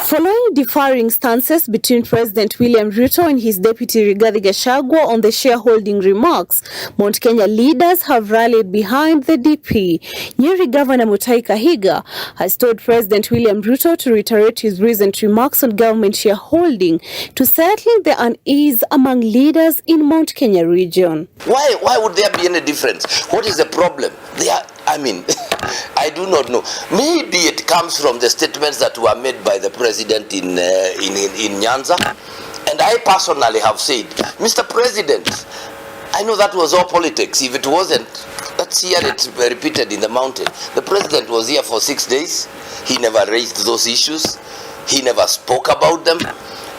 Following differing stances between President William Ruto and his deputy Rigathi Gachagua on the shareholding remarks, Mount Kenya leaders have rallied behind the DP. Nyeri Governor Mutahi Kahiga has told President William Ruto to reiterate his recent remarks on government shareholding to settle the unease among leaders in Mount Kenya region. Why would there be any difference? What is the problem? I do not know. Maybe it comes from the statements that were made by the president in Nyanza. And I personally have said, Mr. President, I know that was all politics. If it wasn't, let's hear it repeated in the mountain. The president was here for 6 days. He never raised those issues. He never spoke about them.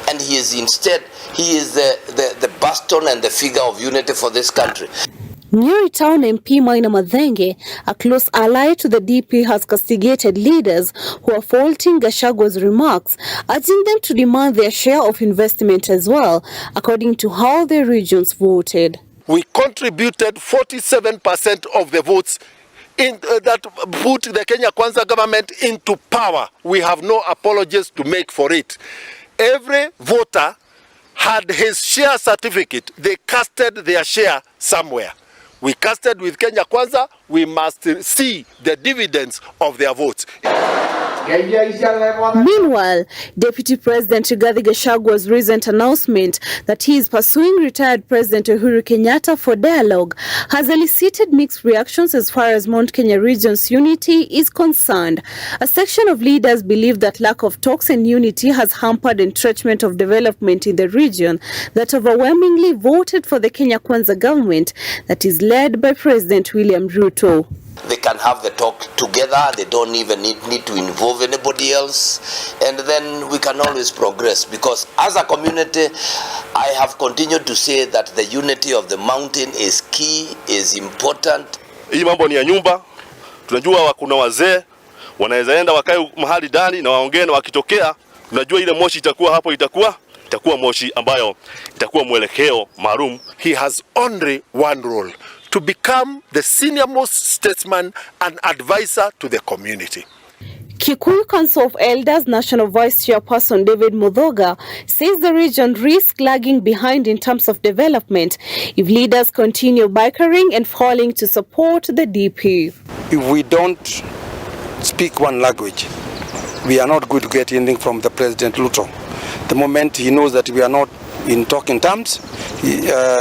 And he is the bastion and the figure of unity for this country. Nyeri Town MP Maina Madhenge, a close ally to the DP, has castigated leaders who are faulting Gachagua's remarks, urging them to demand their share of investment as well, according to how the regions voted. We contributed 47% of the votes that put the Kenya Kwanza government into power. We have no apologies to make for it. Every voter had his share certificate. They casted their share somewhere. We casted with Kenya Kwanza. We must see the dividends of their votes. Meanwhile, Deputy President Rigathi Gachagua's recent announcement that he is pursuing retired President Uhuru Kenyatta for dialogue has elicited mixed reactions as far as Mount Kenya region's unity is concerned. A section of leaders believe that lack of talks and unity has hampered entrenchment of development in the region that overwhelmingly voted for the Kenya Kwanza government that is led by President William Ruto. They can have the talk together. They don't even need to involve anybody else. And then we can always progress. Because as a community, I have continued to say that the unity of the mountain is key, is important. Hii mambo ni ya nyumba. Tunajua kuna wazee wanaweza enda wakae mahali ndani na waongee, na wakitokea tunajua ile moshi itakuwa hapo, itakuwa moshi ambayo itakuwa mwelekeo maalum. He has only one role: to become the senior most statesman and advisor to the community. Kikuyu Council of Elders National Vice Chairperson David Mudhoga says the region risks lagging behind in terms of development if leaders continue bickering and failing to support the DP. If we don't speak one language, we are not going to get anything from the President Ruto. The moment he knows that we are not in talking terms,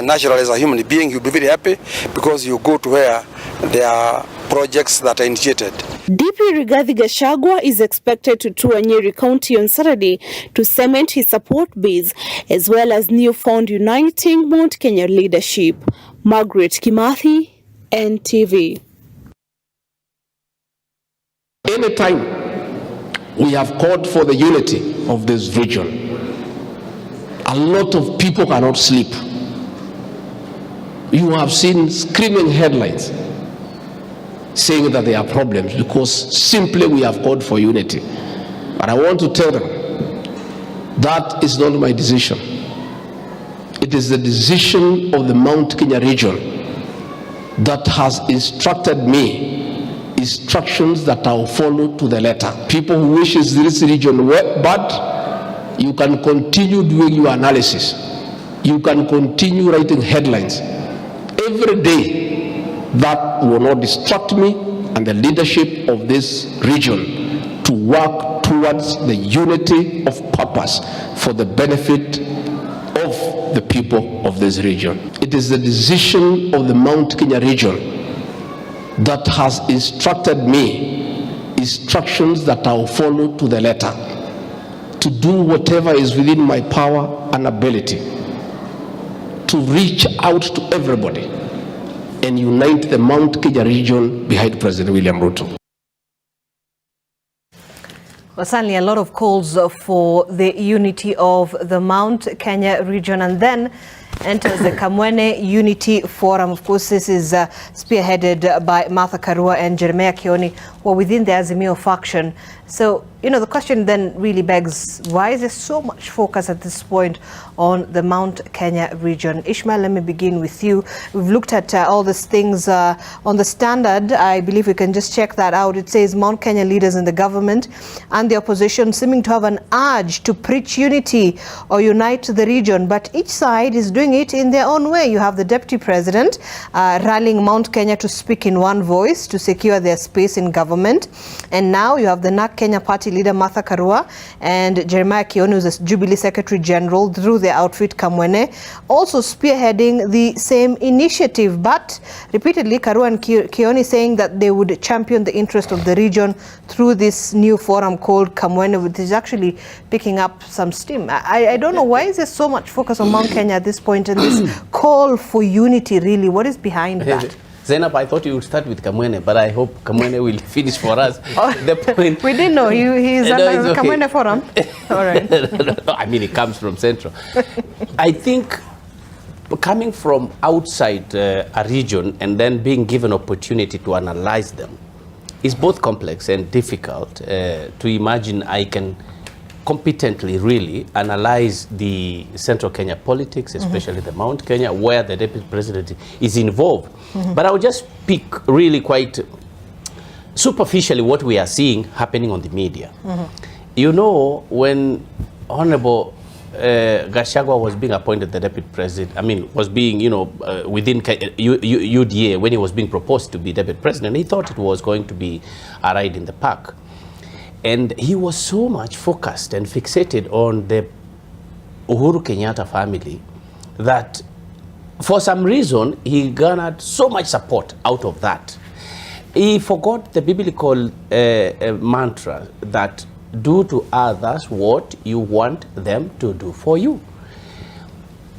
naturally as a human being, he'll be very happy because you go to where there are projects that are initiated. DP Rigathi Gachagua is expected to tour Nyeri County on Saturday to cement his support base as well as newfound uniting Mount Kenya leadership. Margaret Kimathi, NTV. Anytime we have called for the unity of this region, a lot of people cannot sleep. You have seen screaming headlines saying that there are problems because simply we have called for unity. But I want to tell them that is not my decision. It is the decision of the Mount Kenya region that has instructed me instructions that I will follow to the letter. People who wish this region bad, you can continue doing your analysis. You can continue writing headlines. Every day, that will not distract me and the leadership of this region to work towards the unity of purpose for the benefit of the people of this region. It is the decision of the Mount Kenya region that has instructed me instructions that I will follow to the letter, to do whatever is within my power and ability to reach out to everybody and unite the Mount Kenya region behind President William Ruto. Well, certainly a lot of calls for the unity of the Mount Kenya region. And then enters the Kamwene Unity Forum. Of course, this is spearheaded by Martha Karua and Jeremiah Kioni, who are within the Azimio faction. So, you know, the question then really begs, why is there so much focus at this point on the Mount Kenya region? Ishmael, let me begin with you. We've looked at all these things on the Standard. I believe we can just check that out. It says Mount Kenya leaders in the government and the opposition seeming to have an urge to preach unity or unite the region, but each side is doing it in their own way. You have the deputy president rallying Mount Kenya to speak in one voice to secure their space in government. And now you have the NAK Kenya party leader Martha Karua and Jeremiah Kioni, who's the Jubilee Secretary General through their outfit Kamwene, also spearheading the same initiative. But repeatedly, Karua and Kioni saying that they would champion the interest of the region through this new forum called Kamwene, which is actually picking up some steam. I don't know, why is there so much focus on Mount Kenya at this point and this call for unity, really? What is behind that? Zainab, I thought you would start with Kamwene, but I hope Kamwene will finish for us. The point. We didn't know he's under the Kamwene Forum. All right. No, I mean, it comes from Central. I think coming from outside a region and then being given opportunity to analyze them is both complex and difficult to imagine. I can competently really analyze the Central Kenya politics, especially the Mount Kenya, where the deputy president is involved. But I will just speak really quite superficially what we are seeing happening on the media. You know, when Honorable Gachagua was being appointed the deputy president, I mean, was being, you know, within UDA, when he was being proposed to be deputy president, he thought it was going to be a ride in the park. And he was so much focused and fixated on the Uhuru Kenyatta family that for some reason he garnered so much support out of that. He forgot the biblical mantra that do to others what you want them to do for you.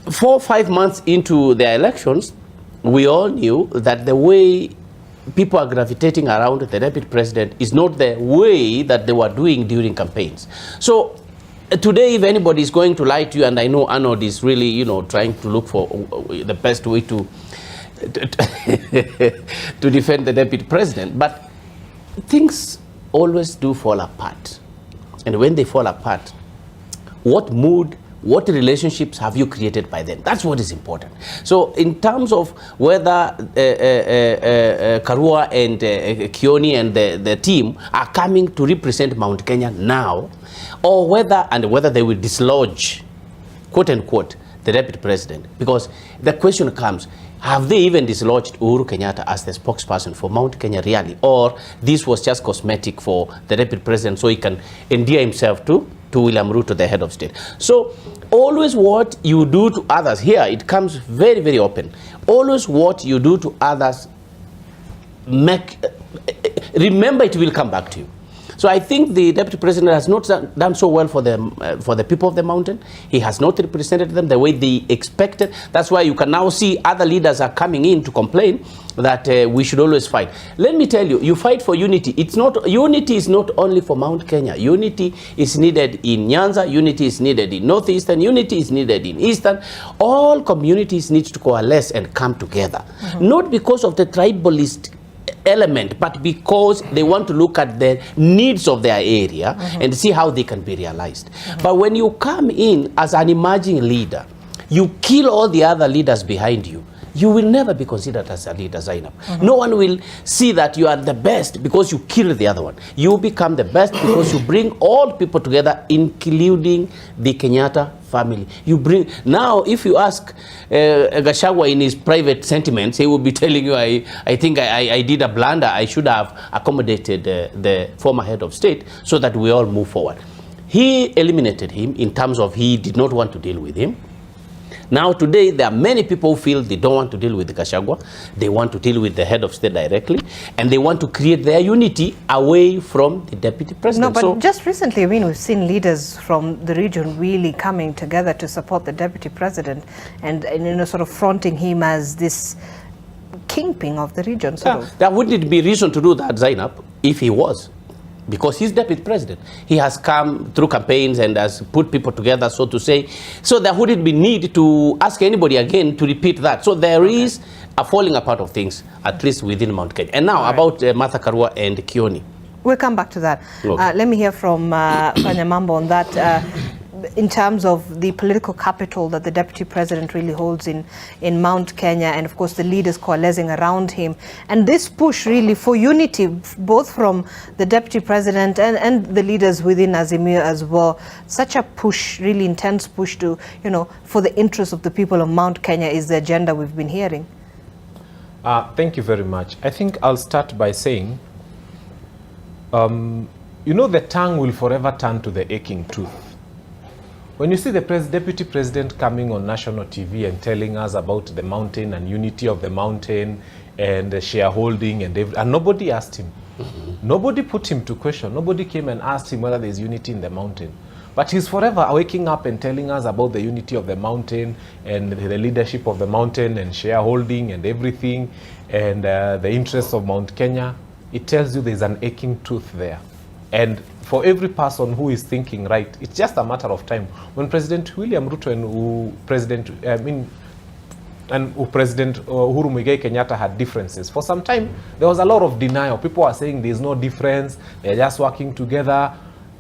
4 or 5 months into the elections, we all knew that the way people are gravitating around the deputy president is not the way that they were doing during campaigns. So today, if anybody is going to lie to you, and I know Arnold is really, you know, trying to look for the best way to defend the deputy president, but things always do fall apart. And when they fall apart, what mood, what relationships have you created by then? That's what is important. So in terms of whether Karua and Kioni and the team are coming to represent Mount Kenya now, or whether they will dislodge, quote unquote, the deputy president, because the question comes, have they even dislodged Uhuru Kenyatta as the spokesperson for Mount Kenya really, or this was just cosmetic for the deputy president so he can endear himself to William Ruto, the head of state? So always what you do to others, here it comes very, very open. Always what you do to others, remember it will come back to you. So I think the deputy president has not done so well for the people of the mountain. He has not represented them the way they expected. That's why you can now see other leaders are coming in to complain that we should always fight. Let me tell you, you fight for unity. Unity is not only for Mount Kenya. Unity is needed in Nyanza. Unity is needed in Northeastern. Unity is needed in Eastern. All communities need to coalesce and come together. Not because of the tribalist element, but because they want to look at the needs of their area and see how they can be realized. But when you come in as an emerging leader, you kill all the other leaders behind you, you will never be considered as a leader, Zainab. No one will see that you are the best because you kill the other one. You become the best because you bring all people together, including the Kenyatta family. You bring, now if you ask Gachagua in his private sentiments, he will be telling you, I think I did a blunder. I should have accommodated the former head of state so that we all move forward. He eliminated him in terms of he did not want to deal with him. Now today, there are many people who feel they don't want to deal with Gachagua. They want to deal with the head of state directly, and they want to create their unity away from the deputy president. No, but just recently, I mean, we've seen leaders from the region really coming together to support the deputy president and you know, sort of fronting him as this kingpin of the region. Sort of. There wouldn't be reason to do that, Zainab, if he was. because he's deputy president. He has come through campaigns and has put people together, so to say. So there wouldn't be need to ask anybody again to repeat that. So there is a falling apart of things, at least within Mount Kenya. And now about Martha Karua and Kioni. We'll come back to that. Okay. Let me hear from Fanya Mambo on that. In terms of the political capital that the deputy president really holds in Mount Kenya, and of course the leaders coalescing around him, and this push really for unity, both from the deputy president and the leaders within Azimio as well. Such a push, really intense push to, for the interest of the people of Mount Kenya is the agenda we've been hearing. Thank you very much. I think I'll start by saying, the tongue will forever turn to the aching tooth. When you see the deputy president coming on national TV and telling us about the mountain and unity of the mountain and the shareholding and nobody asked him. Nobody put him to question. Nobody came and asked him whether there's unity in the mountain. But he's forever waking up and telling us about the unity of the mountain and the leadership of the mountain and shareholding and everything and the interests of Mount Kenya. It tells you there's an aching tooth there. And for every person who is thinking right, it's just a matter of time. When President William Ruto and President Uhuru Kenyatta had differences, for some time there was a lot of denial. People were saying there's no difference, they're just working together.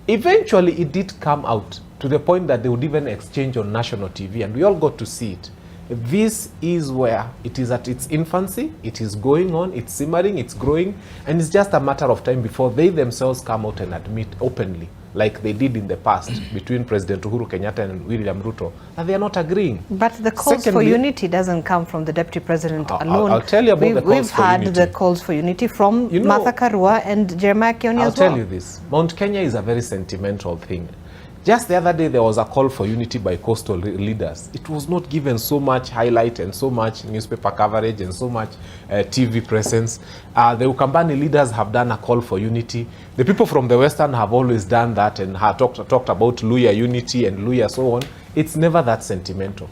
Eventually it did come out to the point that they would even exchange on national TV, and we all got to see it. This is where it is at its infancy. It is going on, it's simmering, it's growing, and it's just a matter of time before they themselves come out and admit openly, like they did in the past between President Uhuru Kenyatta and William Ruto, that they are not agreeing. But the calls for unity doesn't come from the deputy president alone. I'll tell you about the calls for unity. We've had the calls for unity from Martha Karua and Jeremiah Kioni as well. I'll tell you this. Mount Kenya is a very sentimental thing. Just the other day, there was a call for unity by coastal leaders. It was not given so much highlight and so much newspaper coverage and so much TV presence. The Ukambani leaders have done a call for unity. The people from the Western have always done that and have talked about Luhya unity and Luhya so on. It's never that sentimental.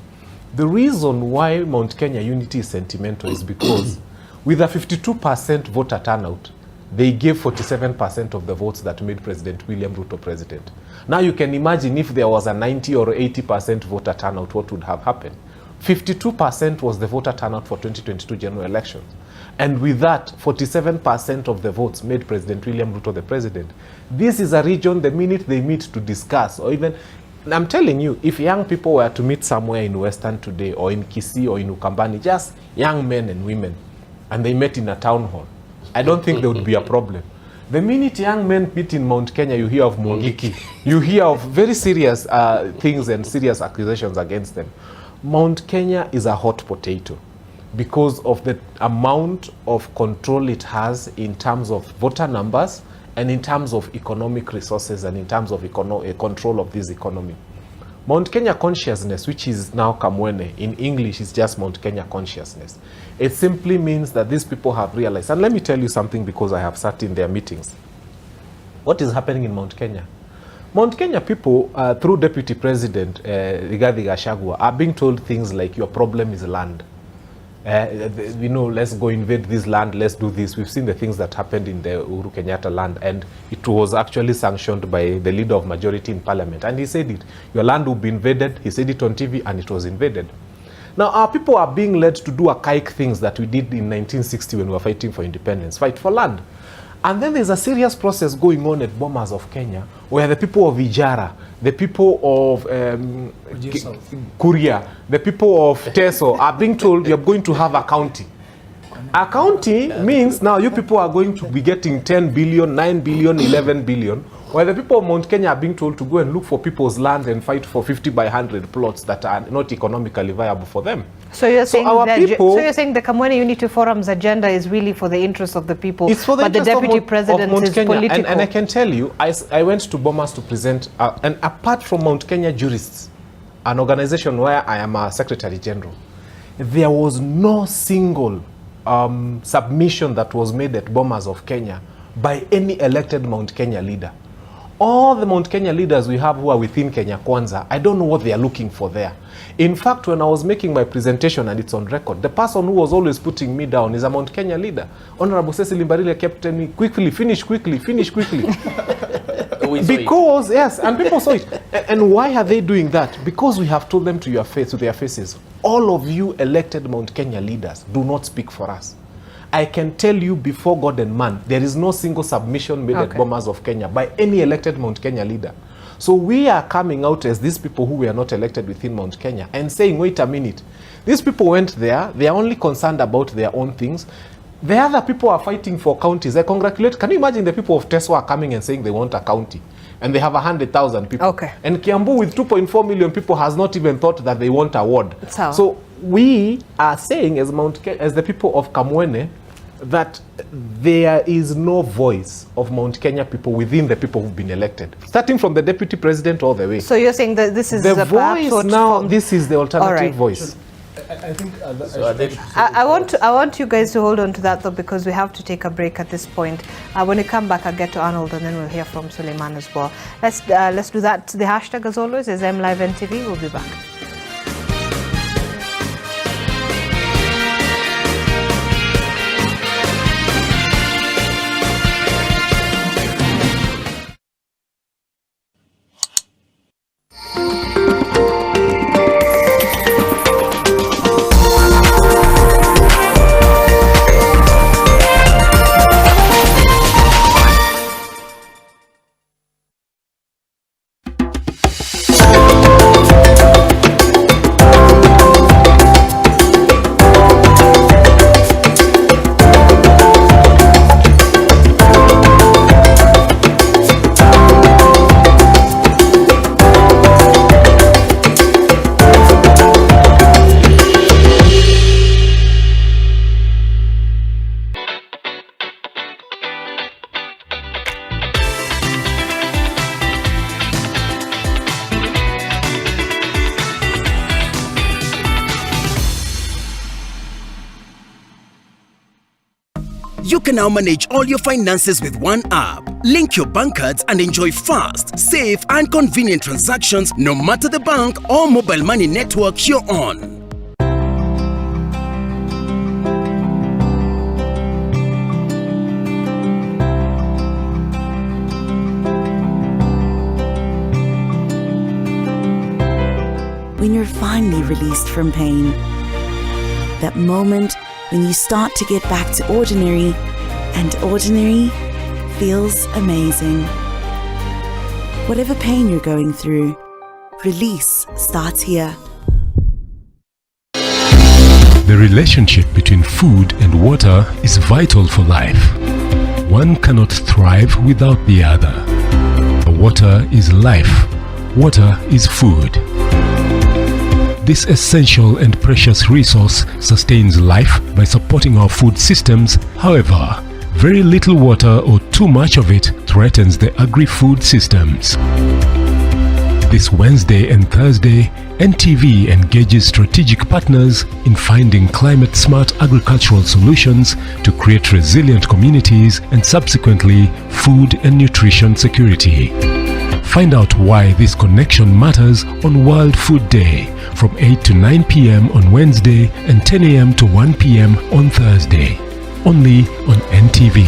The reason why Mount Kenya unity is sentimental is because with a 52% voter turnout, they gave 47% of the votes that made President William Ruto president. Now you can imagine if there was a 90 or 80% voter turnout, what would have happened? 52% was the voter turnout for 2022 general elections. And with that, 47% of the votes made President William Ruto the president. This is a region, the minute they meet to discuss, or even, I'm telling you, if young people were to meet somewhere in Western today, or in Kisii, or in Ukambani, just young men and women, and they met in a town hall, I don't think there would be a problem. The minute young men meet in Mount Kenya, you hear of Mungiki. You hear of very serious things and serious accusations against them. Mount Kenya is a hot potato because of the amount of control it has in terms of voter numbers and in terms of economic resources and in terms of control of this economy. Mount Kenya consciousness, which is now Kamwene, in English is just Mount Kenya consciousness. It simply means that these people have realized, and let me tell you something because I have sat in their meetings. What is happening in Mount Kenya? Mount Kenya people, through Deputy President Rigathi Gachagua, are being told things like, your problem is land. Let's go invade this land, let's do this. We've seen the things that happened in the Uhuru Kenyatta land, and it was actually sanctioned by the leader of majority in parliament. And he said it, your land will be invaded. He said it on TV, and it was invaded. Now, our people are being led to do archaic things that we did in 1960 when we were fighting for independence, fight for land. And then there's a serious process going on at Bomas of Kenya, where the people of Ijara, the people of Kuria, the people of Teso are being told you're going to have a county. A county means now you people are going to be getting 10 billion, 9 billion, 11 billion, while the people of Mount Kenya are being told to go and look for people's land and fight for 50 by 100 plots that are not economically viable for them. So you're saying you're saying the Kamwene Unity Forum's agenda is really for the interests of the people, it's for the but the deputy president is political. And I can tell you, I went to Bomas to present, and apart from Mount Kenya Jurists, an organization where I am a Secretary General, there was no single submission that was made at Bomas of Kenya by any elected Mount Kenya leader. All the Mount Kenya leaders we have who are within Kenya Kwanza, I don't know what they are looking for there. In fact, when I was making my presentation, and it's on record, the person who was always putting me down is a Mount Kenya leader. Honorable Cecily Mbarile kept telling me, quickly, finish quickly. Because, yes, and people saw it. And why are they doing that? Because we have told them to their faces, all of you elected Mount Kenya leaders, do not speak for us. I can tell you before God and man, there is no single submission made at Bomas of Kenya by any elected Mount Kenya leader. So we are coming out as these people who were not elected within Mount Kenya and saying, wait a minute, these people went there, they are only concerned about their own things. The other people are fighting for counties. I congratulate. Can you imagine the people of Teswa are coming and saying they want a county? And they have 100,000 people. Okay. And Kiambu with 2.4 million people has not even thought that they want a ward. So we are saying as the people of Kamwene that there is no voice of Mount Kenya people within the people who've been elected, starting from the deputy president all the way. So you're saying that this is the voice now. This is the alternative voice. I think I want you guys to hold on to that though, because we have to take a break at this point. When we come back, I'll get to Arnold and then we'll hear from Suleiman as well. Let's do that. The hashtag as always is MLiveNTV. We'll be back. You can now manage all your finances with one app. Link your bank cards and enjoy fast, safe and convenient transactions no matter the bank or mobile money network you're on. When you're finally released from pain, that moment when you start to get back to ordinary, and ordinary feels amazing. Whatever pain you're going through, release starts here. The relationship between food and water is vital for life. One cannot thrive without the other. Water is life. Water is food. This essential and precious resource sustains life by supporting our food systems. However, very little water or too much of it threatens the agri-food systems. This Wednesday and Thursday, NTV engages strategic partners in finding climate-smart agricultural solutions to create resilient communities and subsequently food and nutrition security. Find out why this connection matters on World Food Day from 8 to 9 p.m. on Wednesday and 10 a.m. to 1 p.m. on Thursday. Only on NTV.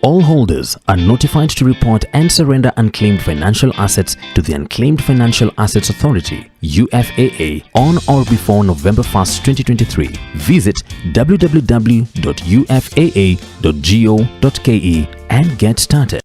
All holders are notified to report and surrender unclaimed financial assets to the Unclaimed Financial Assets Authority (UFAA) on or before November 1st, 2023. Visit www.ufaa.go.ke and get started.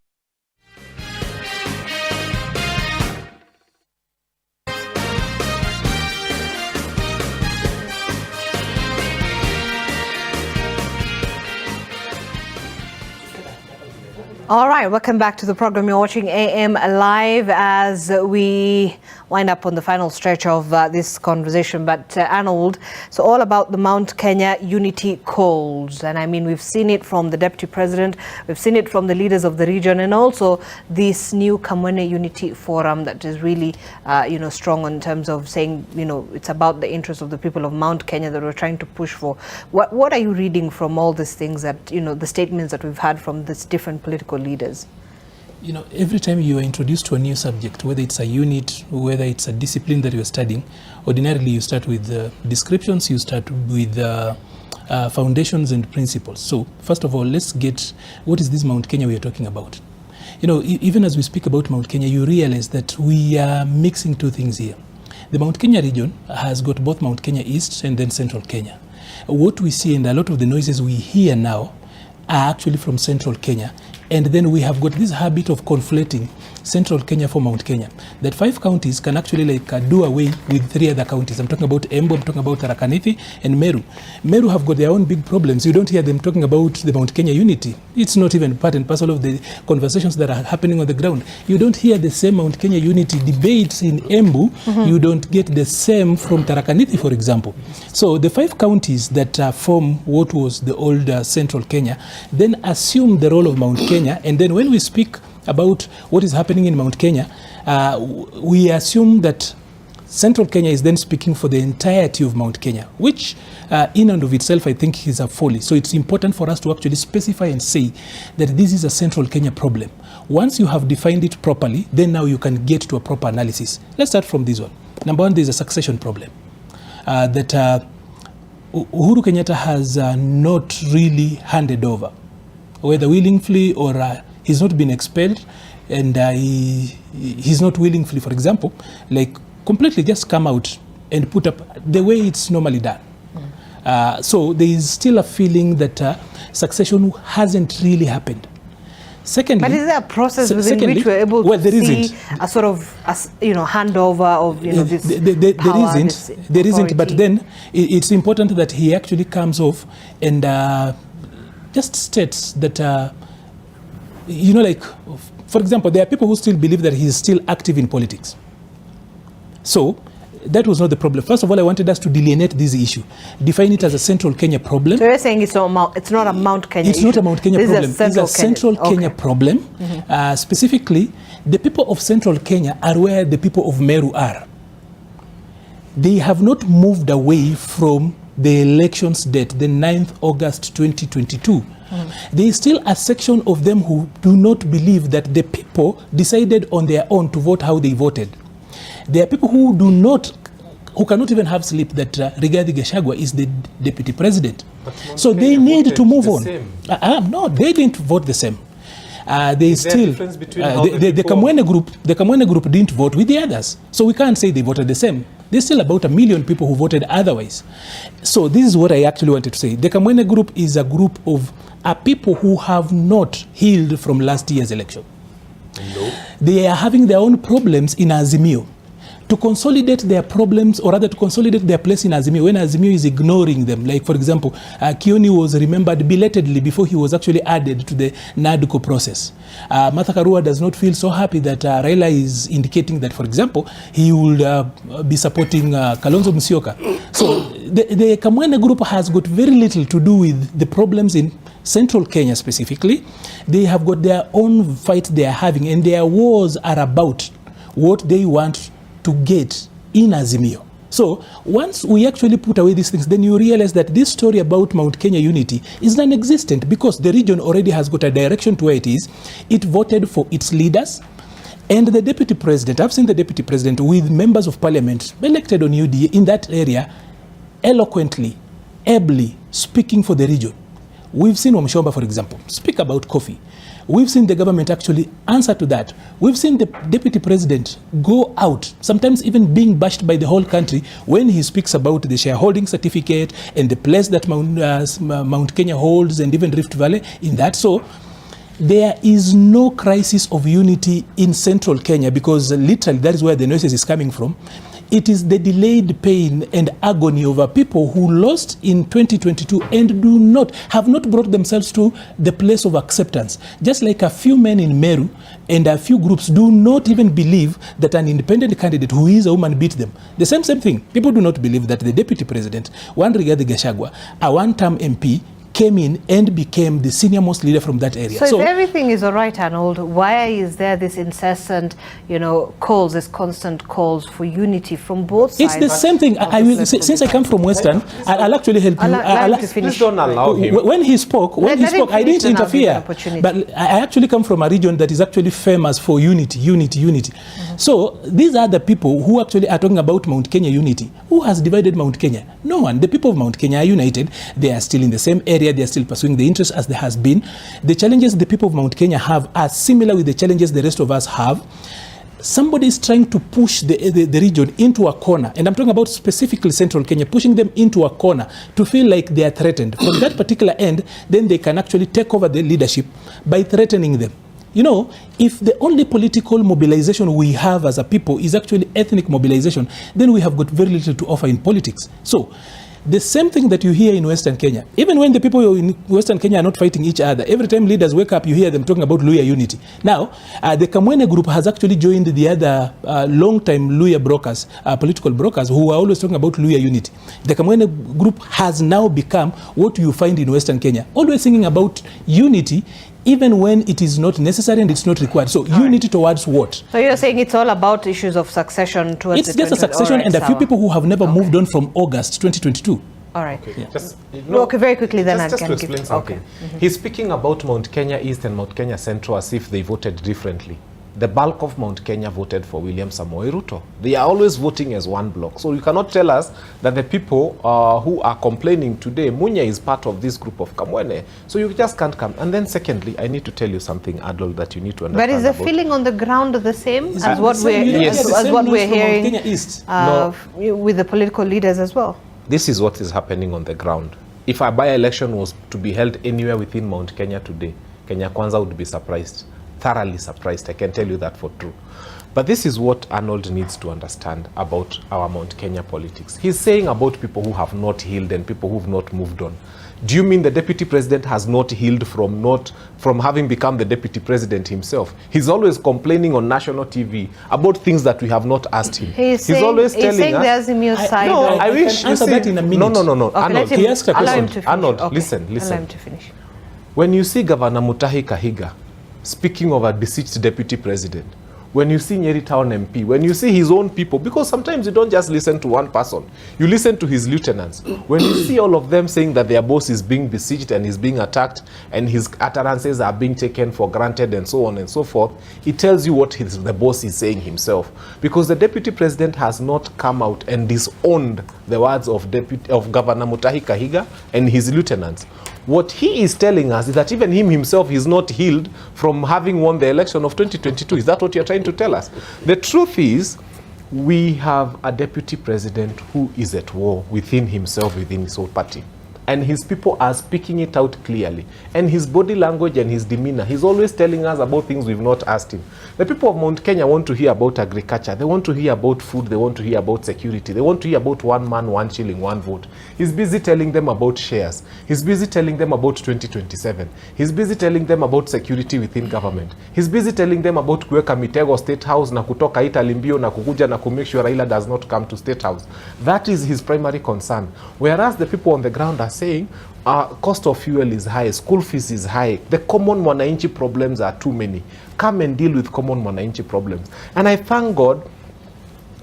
All right, welcome back to the program. You're watching AM Live as we wind up on the final stretch of this conversation. But Arnold, so all about the Mount Kenya unity calls. And I mean, we've seen it from the Deputy President, we've seen it from the leaders of the region, and also this new Kamwene Unity Forum that is really, strong in terms of saying, it's about the interests of the people of Mount Kenya that we're trying to push for. What are you reading from all these things that, the statements that we've had from these different political leaders? Every time you are introduced to a new subject, whether it's a unit, whether it's a discipline that you're studying, ordinarily you start with descriptions, you start with foundations and principles. So first of all, let's get, what is this Mount Kenya we are talking about? Even as we speak about Mount Kenya, you realize that we are mixing two things here. The Mount Kenya region has got both Mount Kenya East and then Central Kenya. What we see, and a lot of the noises we hear now, are actually from Central Kenya. And then we have got this habit of conflating Central Kenya for Mount Kenya. That 5 counties can actually do away with 3 other counties. I'm talking about Embu, I'm talking about Tharaka Nithi, and Meru. Meru have got their own big problems. You don't hear them talking about the Mount Kenya unity. It's not even part and parcel of the conversations that are happening on the ground. You don't hear the same Mount Kenya unity debates in Embu. You don't get the same from Tharaka Nithi, for example. So the 5 counties that form what was the old Central Kenya then assume the role of Mount Kenya. And then when we speak about what is happening in Mount Kenya, we assume that Central Kenya is then speaking for the entirety of Mount Kenya, which in and of itself I think is a folly. So it's important for us to actually specify and say that this is a Central Kenya problem. Once you have defined it properly, then now you can get to a proper analysis. Let's start from this one. Number one, there's a succession problem that Uhuru Kenyatta has not really handed over, whether willingly or he's not been expelled, and he's not willingly, for example, completely just come out and put up the way it's normally done. So there is still a feeling that succession hasn't really happened. Secondly, but is there a process within which we're able to see a sort of handover of this power? There isn't. But then it's important that he actually comes off and just states that for example, there are people who still believe that he is still active in politics. So that was not the problem. First of all, I wanted us to delineate this issue, define it as a Central Kenya problem. So you're saying it's not a Mount Kenya It's issue. not a Mount Kenya problem. It's a Central Kenya problem. Specifically, the people of Central Kenya are where the people of Meru are. They have not moved away from the elections date, the 9th August 2022. There is still a section of them who do not believe that the people decided on their own to vote how they voted. There are people who cannot even have sleep that Rigathi Gachagua is the deputy president. So they need to move on. No, they didn't vote the same. There is still the Kamwene group didn't vote with the others. So we can't say they voted the same. There's still about 1 million people who voted otherwise. So this is what I actually wanted to say. The Kamwene group is a group of people who have not healed from last year's election. No. They are having their own problems in Azimio. To consolidate their problems, or rather to consolidate their place in Azimio, when Azimio is ignoring them. Like, for example, Kioni was remembered belatedly before he was actually added to the NADCO process. Martha Karua does not feel so happy that Raila is indicating that, for example, he will be supporting Kalonzo Musyoka. So the Kamwene group has got very little to do with the problems in Central Kenya specifically. They have got their own fight they are having, and their wars are about what they want to get in Azimio. So once we actually put away these things, then you realize that this story about Mount Kenya unity is non-existent, because the region already has got a direction to where it is. It voted for its leaders, and the deputy president, I've seen the deputy president with members of parliament elected on UDA in that area eloquently, ably speaking for the region. We've seen Wamshomba, for example, speak about coffee. We've seen the government actually answer to that. We've seen the deputy president go out, sometimes even being bashed by the whole country when he speaks about the shareholding certificate and the place that Mount Kenya holds, and even Rift Valley in that. So there is no crisis of unity in Central Kenya, because literally that is where the noises is coming from. It is the delayed pain and agony of our people who lost in 2022 and have not brought themselves to the place of acceptance. Just like a few men in Meru and a few groups do not even believe that an independent candidate who is a woman beat them. The same thing. People do not believe that the deputy president, Rigathi Gachagua, a one-term MP, came in and became the senior most leader from that area. So if everything is all right, Arnold, why is there this incessant, calls, this constant calls for unity from both sides? It's the same thing. Since I come from Western, I'll actually help you. Please don't allow him. When he spoke, I didn't interfere. But I actually come from a region that is actually famous for unity. Mm-hmm. So these are the people who actually are talking about Mount Kenya unity. Who has divided Mount Kenya? No one. The people of Mount Kenya are united. They are still in the same area. They are still pursuing the interests as there has been. The challenges the people of Mount Kenya have are similar with the challenges the rest of us have. Somebody is trying to push the region into a corner, and I'm talking about specifically Central Kenya, pushing them into a corner to feel like they are threatened. From that particular end, then they can actually take over the leadership by threatening them. If the only political mobilization we have as a people is actually ethnic mobilization, then we have got very little to offer in politics. So the same thing that you hear in Western Kenya, even when the people in Western Kenya are not fighting each other, every time leaders wake up, you hear them talking about Luhya unity. Now, the Kamwene group has actually joined the other long-time Luhya brokers, political brokers, who are always talking about Luhya unity. The Kamwene group has now become what you find in Western Kenya, always singing about unity, even when it is not necessary and it's not required. So unity towards what? So you're saying it's all about issues of succession towards it's just a succession and a few people who have never moved on from August 2022. All right. Okay. Yeah. Okay, very quickly then just to explain something. Okay. Mm-hmm. He's speaking about Mount Kenya East and Mount Kenya Central as if they voted differently. The bulk of Mount Kenya voted for William Samoei Ruto. They are always voting as one block. So you cannot tell us that the people who are complaining today, Munya is part of this group of Kamwene. So you just can't come. And then secondly, I need to tell you something, Adol, that you need to understand. But is the feeling on the ground the same as what we're hearing with the political leaders as well? This is what is happening on the ground. If a by-election was to be held anywhere within Mount Kenya today, Kenya Kwanza would be surprised. Thoroughly surprised, I can tell you that for true. But this is what Arnold needs to understand about our Mount Kenya politics. He's saying about people who have not healed and people who have not moved on. Do you mean the deputy president has not healed from having become the deputy president himself? He's always complaining on national TV about things that we have not asked him. He's always telling us the Azimio side. No, I wish you see that in a minute. No. Okay, Arnold, he asked a question. Arnold, okay. listen. Allow him to finish. When you see Governor Mutahi Kahiga speaking of a deceased deputy president, when you see Nyeri Town MP, when you see his own people, because sometimes you don't just listen to one person, you listen to his lieutenants. When you see all of them saying that their boss is being besieged and is being attacked and his utterances are being taken for granted and so on and so forth, it tells you what the boss is saying himself. Because the deputy president has not come out and disowned the words of Governor Mutahi Kahiga and his lieutenants. What he is telling us is that even him himself is not healed from having won the election of 2022. Is that what you're trying to tell us? The truth is, we have a deputy president who is at war within himself, within his own party. And his people are speaking it out clearly. And his body language and his demeanor, he's always telling us about things we've not asked him. The people of Mount Kenya want to hear about agriculture. They want to hear about food. They want to hear about security. They want to hear about 1 man, 1 shilling, 1 vote. He's busy telling them about shares. He's busy telling them about 2027. He's busy telling them about security within government. He's busy telling them about kuweka mitego State House na kutoka Italy mbio na kukuja na kumake sure Raila does not come to State House. That is his primary concern. Whereas the people on the ground are saying, cost of fuel is high, school fees is high, the common mwananchi problems are too many. Come and deal with common mwananchi problems. And I thank God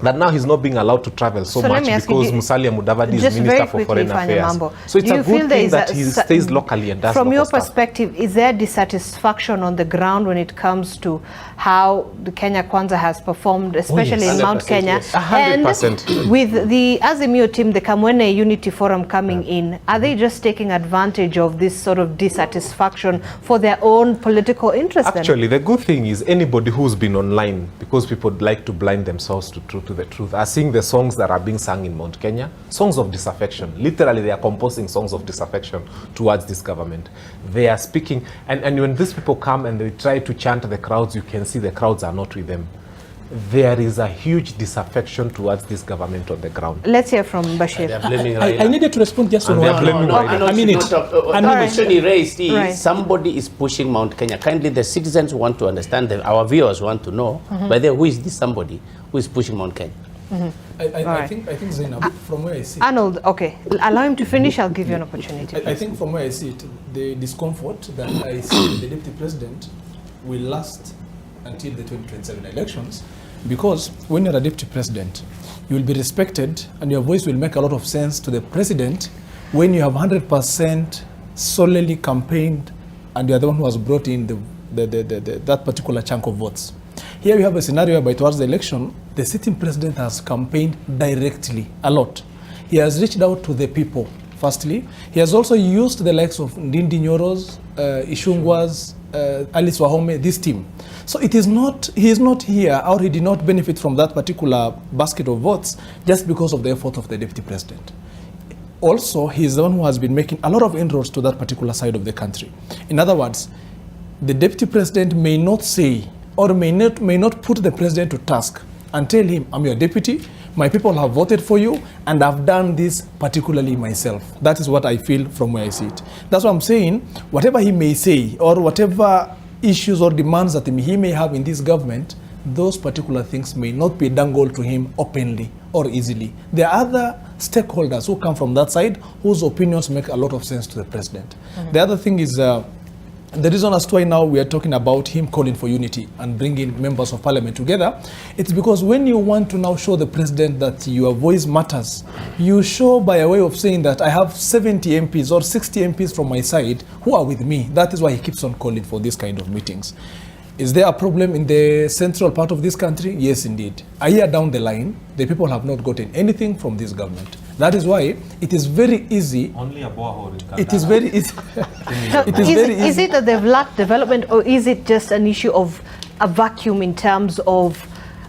that now he's not being allowed to travel so much because Musalia Mudavadi is Minister for Foreign Affairs. So it's a good thing that he stays locally and does From your perspective, is there dissatisfaction on the ground when it comes to how the Kenya Kwanza has performed, especially in Mount Kenya? Yes. 100%. And with the Azimio team, the Kamwene Unity Forum coming in, are they just taking advantage of this sort of dissatisfaction for their own political interest? Actually, the good thing is anybody who's been online, because people like to blind themselves to the truth, are seeing the songs that are being sung in Mount Kenya, songs of disaffection. Literally, they are composing songs of disaffection towards this government. They are speaking, and when these people come and they try to chant the crowds, you can see the crowds are not with them. there is a huge disaffection towards this government on the ground. Let's hear from Bashir. I needed to respond just on one. A minute. The question he raised is somebody is pushing Mount Kenya. Kindly, the citizens want to understand, our viewers want to know, by the way, who is this somebody who is pushing Mount Kenya? I think Zainab, from where I see Arnold, okay, allow him to finish. I'll give you an opportunity. I think from where I see it, the discomfort that I see with the deputy president will last until the 2027 elections, because when you're a deputy president, you will be respected and your voice will make a lot of sense to the president when you have 100% solely campaigned and you're the one who has brought in that particular chunk of votes. Here we have a scenario whereby towards the election, the sitting president has campaigned directly a lot. He has reached out to the people, firstly. He has also used the likes of Ndindi Nyoro's, Ishungwa's, Alice Wahome, this team. So he is not here, or he did not benefit from that particular basket of votes just because of the effort of the deputy president. Also, he is the one who has been making a lot of inroads to that particular side of the country. In other words, the deputy president may not say or may not put the president to task and tell him, I'm your deputy, my people have voted for you, and I've done this particularly myself. That is what I feel from where I see it. That's what I'm saying. Whatever he may say, or whatever issues or demands that he may have in this government, those particular things may not be dangled to him openly or easily. There are other stakeholders who come from that side whose opinions make a lot of sense to the president. The other thing is, the reason as to why now we are talking about him calling for unity and bringing members of parliament together, it's because when you want to now show the president that your voice matters, you show by a way of saying that I have 70 MPs or 60 MPs from my side who are with me. That is why he keeps on calling for this kind of meetings. Is there a problem in the central part of this country? Yes, indeed. A year down the line, the people have not gotten anything from this government. That is why it is very easy. Only a borehole. It is very easy. Is it that they've lacked development, or is it just an issue of a vacuum in terms of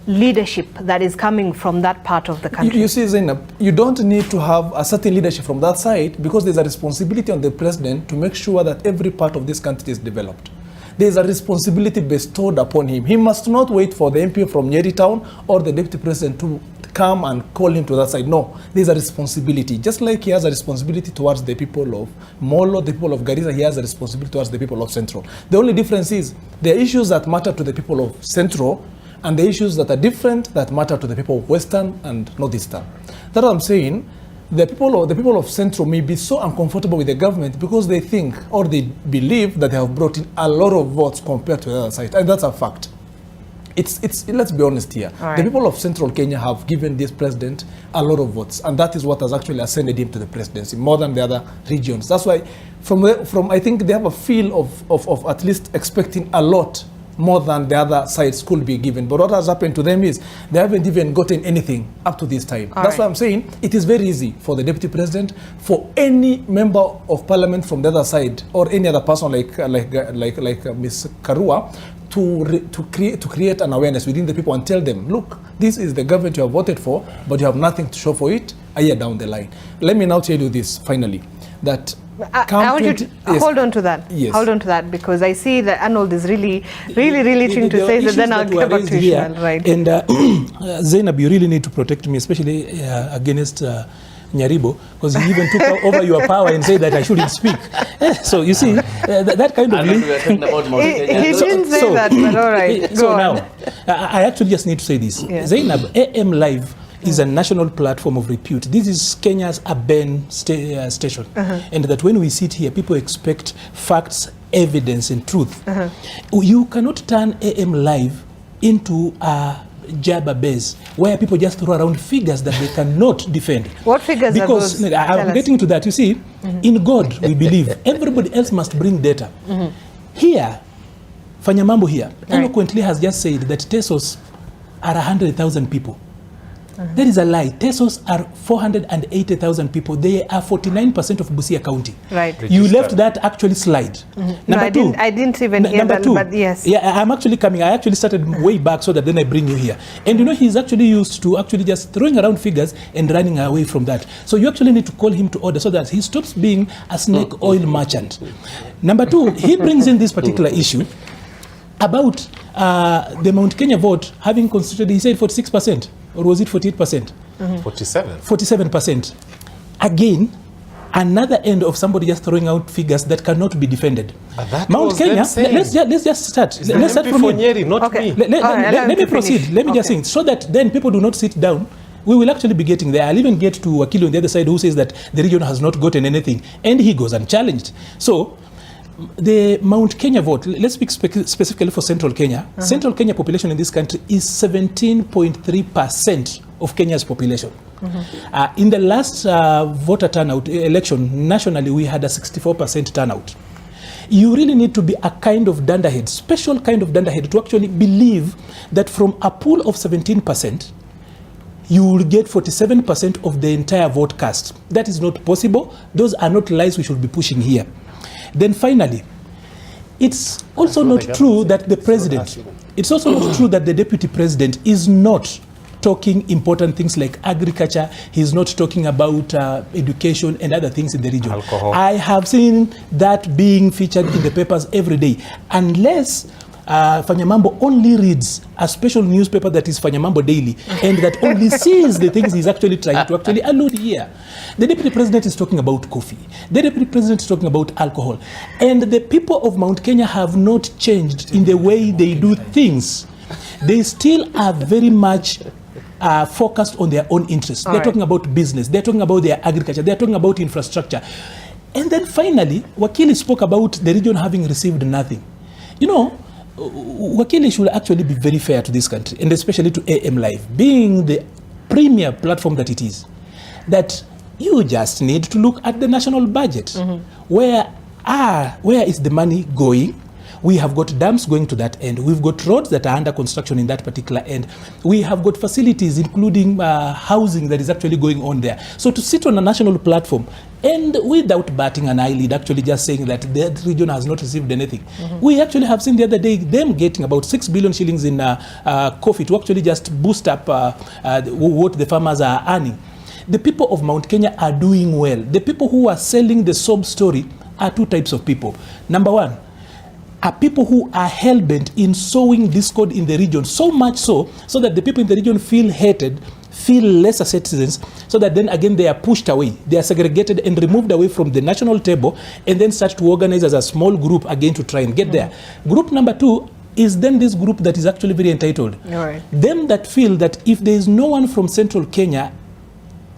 leadership that is coming from that part of the country? You see, Zainab, you don't need to have a certain leadership from that side, because there's a responsibility on the president to make sure that every part of this country is developed. There's a responsibility bestowed upon him. He must not wait for the MP from Nyeri Town or the deputy president to come and call him to that side. No, there's a responsibility. Just like he has a responsibility towards the people of Molo, the people of Garissa, he has a responsibility towards the people of Central. The only difference is there are issues that matter to the people of Central and the issues that are different that matter to the people of Western and Northeastern. That's what I'm saying. The people of Central may be so uncomfortable with the government because they think or they believe that they have brought in a lot of votes compared to the other side, and that's a fact. Let's be honest here. Right. The people of Central Kenya have given this president a lot of votes, and that is what has actually ascended him to the presidency more than the other regions. That's why, I think they have a feel of at least expecting a lot more than the other sides could be given. But what has happened to them is they haven't even gotten anything up to this time. That's why I'm saying it is very easy for the deputy president, for any member of parliament from the other side, or any other person like Ms. Karua, to create an awareness within the people and tell them, look, this is the government you have voted for, but you have nothing to show for it a year down the line. Let me now tell you this, finally, that I want you to hold on to that. Yes. Hold on to that, because I see that Arnold is really trying to say that. Then I'll get back to Ishmael. Right. And Zainab, you really need to protect me, especially against Nyaribo, because he even took over your power and said that I shouldn't speak. So you see, that kind of link. He didn't say that, but all right. So now, I actually just need to say this. Yeah. Zainab, AM Live is a national platform of repute. This is Kenya's urban station. And that when we sit here, people expect facts, evidence, and truth. You cannot turn AM Live into a jabber base where people just throw around figures that they cannot defend. What figures because are those? I'm getting to that. You see, in God we believe. Everybody else must bring data. Here, Fanyamambo here eloquently has just said that Tesos are 100,000 people. That is a lie. Tesos are 480,000 people. They are 49% of Busia County. Right. You left that actually slide. Number two. I didn't even hear that, but yes. Yeah, I'm actually coming. I actually started way back so that then I bring you here. And you know, he's actually used to actually just throwing around figures and running away from that. So you actually need to call him to order so that he stops being a snake oil merchant. Number two, he brings in this particular issue about the Mount Kenya vote having constituted, he said 46%, or was it 48%? 47%. Again, another end of somebody just throwing out figures that cannot be defended. Mount Kenya, let's just start. Let's start from Nyeri, not me. Let me proceed. Let me just say, so that then people do not sit down. We will actually be getting there. I'll even get to Wakili on the other side who says that the region has not gotten anything, and he goes unchallenged. So the Mount Kenya vote, let's speak specifically for Central Kenya. Central Kenya population in this country is 17.3% of Kenya's population. In the last voter turnout election, nationally, we had a 64% turnout. You really need to be a kind of dunderhead, special kind of dunderhead, to actually believe that from a pool of 17%, you will get 47% of the entire vote cast. That is not possible. Those are not lies we should be pushing here. Then finally, it's also not true that the president, it's also not true that the deputy president is not talking important things like agriculture. He's not talking about education and other things in the region. Alcohol. I have seen that being featured in the papers every day. Unless Fanyamambo only reads a special newspaper that is Fanyamambo Daily and that only sees the things he's actually trying to actually allude here. The deputy president is talking about coffee. The deputy president is talking about alcohol. And the people of Mount Kenya have not changed in the way they do things. They still are very much focused on their own interests. They're talking about business. They're talking about their agriculture. They're talking about infrastructure. And then finally, Wakili spoke about the region having received nothing. You know, Wakili should actually be very fair to this country, and especially to AM Live, being the premier platform that it is, that you just need to look at the national budget. Where is the money going? We have got dams going to that end. We've got roads that are under construction in that particular end. We have got facilities, including housing, that is actually going on there. So to sit on a national platform and without batting an eyelid, actually just saying that the region has not received anything. We actually have seen the other day them getting about 6 billion shillings in coffee to actually just boost up what the farmers are earning. The people of Mount Kenya are doing well. The people who are selling the sob story are two types of people. Number one, are people who are hell-bent in sowing discord in the region, so much so that the people in the region feel hated, feel lesser citizens, so that then again they are pushed away, they are segregated and removed away from the national table, and then start to organize as a small group again to try and get there. Group number two is then this group that is actually very entitled. Them that feel that if there is no one from Central Kenya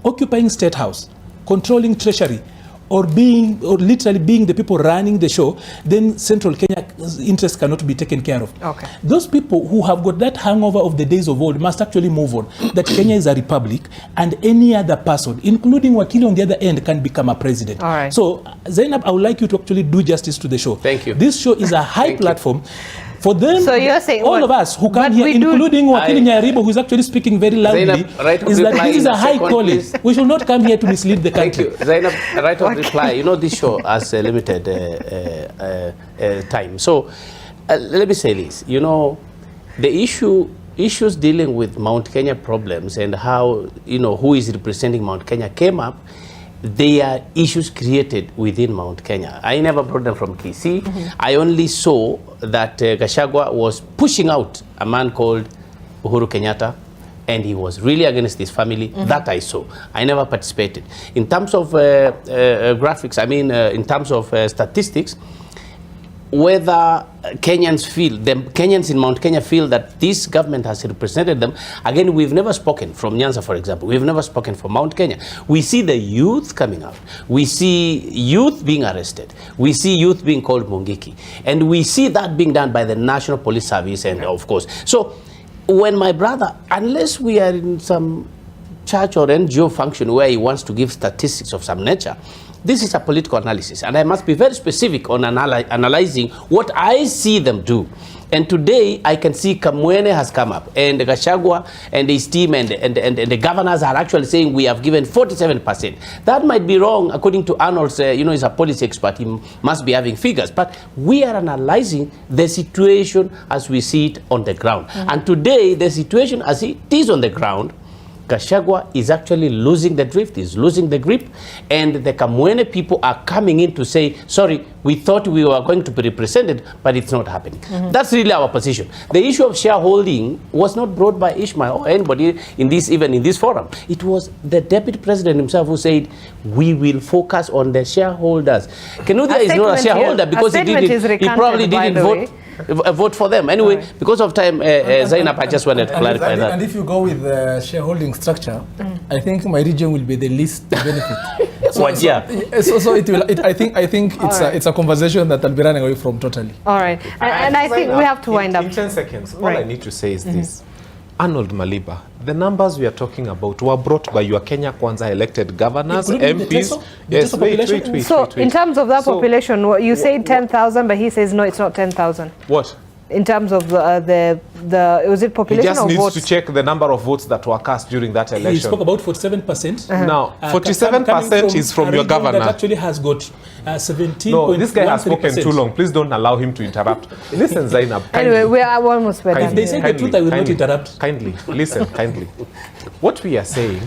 occupying State House, controlling Treasury, or literally being the people running the show, then Central Kenya's interests cannot be taken care of. Those people who have got that hangover of the days of old must actually move on. That Kenya is a republic, and any other person, including Wakili on the other end, can become a president. So, Zainab, I would like you to actually do justice to the show. Thank you. This show is a high platform. For them, so you're saying all of us who come here, including Wakili Nyaribo, who is actually speaking very loudly, Zainab, is that this is a high calling. We should not come here to mislead the country. Thank you. Zainab, right of reply. You know, this show has a limited time. So let me say this. You know, the issues dealing with Mount Kenya problems and how, you know, who is representing Mount Kenya came up. They are issues created within Mount Kenya. I never brought them from Kisii. I only saw that Gachagua was pushing out a man called Uhuru Kenyatta, and he was really against his family. That I saw. I never participated. In terms of graphics, I mean, in terms of statistics, whether Kenyans feel, the Kenyans in Mount Kenya feel that this government has represented them. Again, we've never spoken from Nyanza, for example. We've never spoken from Mount Kenya. We see the youth coming out. We see youth being arrested. We see youth being called Mungiki. And we see that being done by the National Police Service and of course. So when my brother, unless we are in some church or NGO function where he wants to give statistics of some nature, this is a political analysis, and I must be very specific on analyzing what I see them do. And today, I can see Kamwene has come up, and Gachagua and his team and the governors are actually saying we have given 47%. That might be wrong, according to Arnold's, you know, he's a policy expert, he must be having figures. But we are analyzing the situation as we see it on the ground. And today, the situation as it is on the ground, Gachagua is actually losing the drift, is losing the grip, and the Kamwene people are coming in to say, sorry, we thought we were going to be represented, but it's not happening. That's really our position. The issue of shareholding was not brought by Ishmael or anybody in this, even in this forum. It was the deputy president himself who said, we will focus on the shareholders. Kenuthia is not a shareholder because he probably didn't vote for them. Anyway, because of time, Zainab, I just wanted to clarify that. And if you go with the shareholding structure, I think my region will be the least benefit. So it will. I think it's a conversation that I'll be running away from totally. All right, and I think we have to wind up in 10 seconds. All I need to say is this: Arnold Maliba, the numbers we are talking about were brought by your Kenya Kwanza elected governors, MPs. Yes, wait. So, in terms of that population, you say 10,000, but he says no, it's not 10,000. What? In terms of the was it population or votes? He just needs to check the number of votes that were cast during that election. He spoke about 47%. Now, 47% is from your governor. That actually has got 17.1%. No, this guy has spoken too long. Please don't allow him to interrupt. Listen, Zainab. Anyway, we are almost done. If they say the truth, I will not interrupt. Kindly, listen, kindly. What we are saying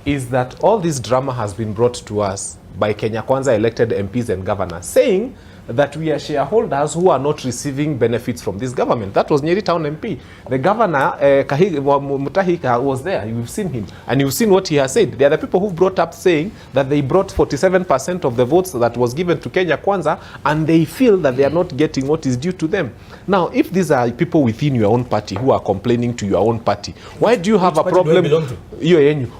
is that all this drama has been brought to us by Kenya Kwanza elected MPs and governors, saying that we are shareholders who are not receiving benefits from this government. That was Nyeri Town MP. The governor, Mutahika, was there. You've seen him. And you've seen what he has said. They are the people who brought up saying that they brought 47% of the votes that was given to Kenya Kwanza, and they feel that they are not getting what is due to them. Now, if these are people within your own party who are complaining to your own party, why do you have a problem?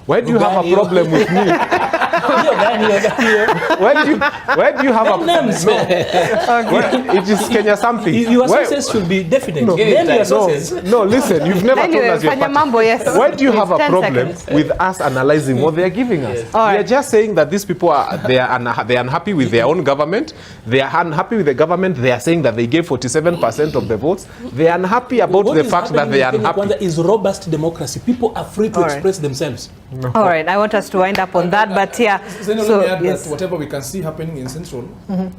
Why do you have a problem with me? Why do you have a problem? It is Kenya something. Your sources should be definite. No, listen, you've never told us your party. Why do you have a problem with us analyzing what they are giving us? We are just saying that these people are unhappy with their own government. They are unhappy with the government. They are saying that they gave 47% of the votes. They are unhappy about the fact that they are unhappy. What is robust democracy. People are free to express themselves. All right, I want us to wind up on that, but yeah. That whatever we can see happening in Central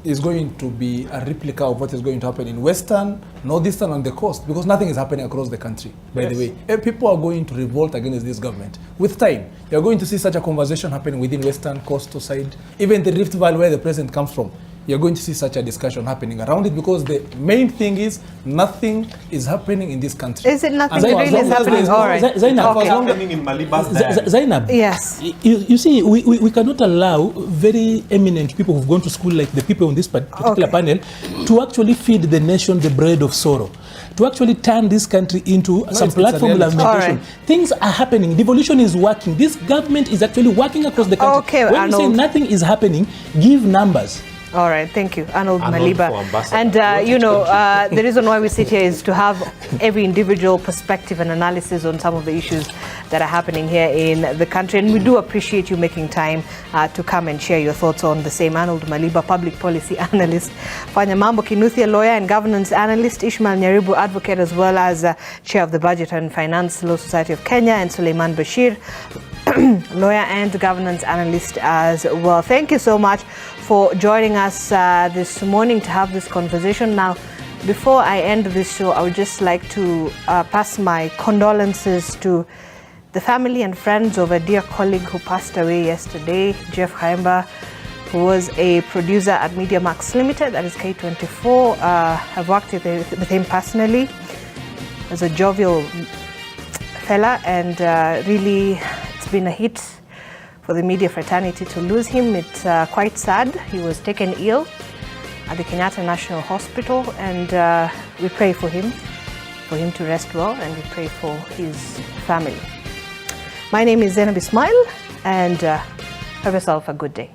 is going to be a replica of what is going to happen in Western, Northeastern, and the coast, because nothing is happening across the country, by the way. People are going to revolt against this government. With time, you're going to see such a conversation happening within Western, coastal side, even the Rift Valley where the president comes from. You're going to see such a discussion happening around it, because the main thing is nothing is happening in this country. Is it nothing really is happening? All right. Zainab, yes. You see, we cannot allow very eminent people who've gone to school, like the people on this particular panel, to actually feed the nation the bread of sorrow, to actually turn this country into some platform lamentation. Things are happening. Devolution is working. This government is actually working across the country. Okay, when you say nothing is happening, give numbers. All right, thank you, Arnold Maliba. And the reason why we sit here is to have every individual perspective and analysis on some of the issues that are happening here in the country. And we do appreciate you making time to come and share your thoughts on the same. Arnold Maliba, public policy analyst, Fanyamambo Kenuthia, lawyer and governance analyst, Ishmael Nyaribu, advocate, as well as chair of the Budget and Finance Law Society of Kenya, and Suleiman Bashir, lawyer and governance analyst as well. Thank you so much for joining us this morning to have this conversation. Now, before I end this show, I would just like to pass my condolences to the family and friends of a dear colleague who passed away yesterday, Jeff Haimba, who was a producer at Media Max Limited, that is K24. I've worked with him personally. As a jovial fella, and really it's been a hit for the media fraternity to lose him. It's quite sad. He was taken ill at the Kenyatta National Hospital, and we pray for him to rest well, and we pray for his family. My name is Zainab Ismail, and have yourself a good day.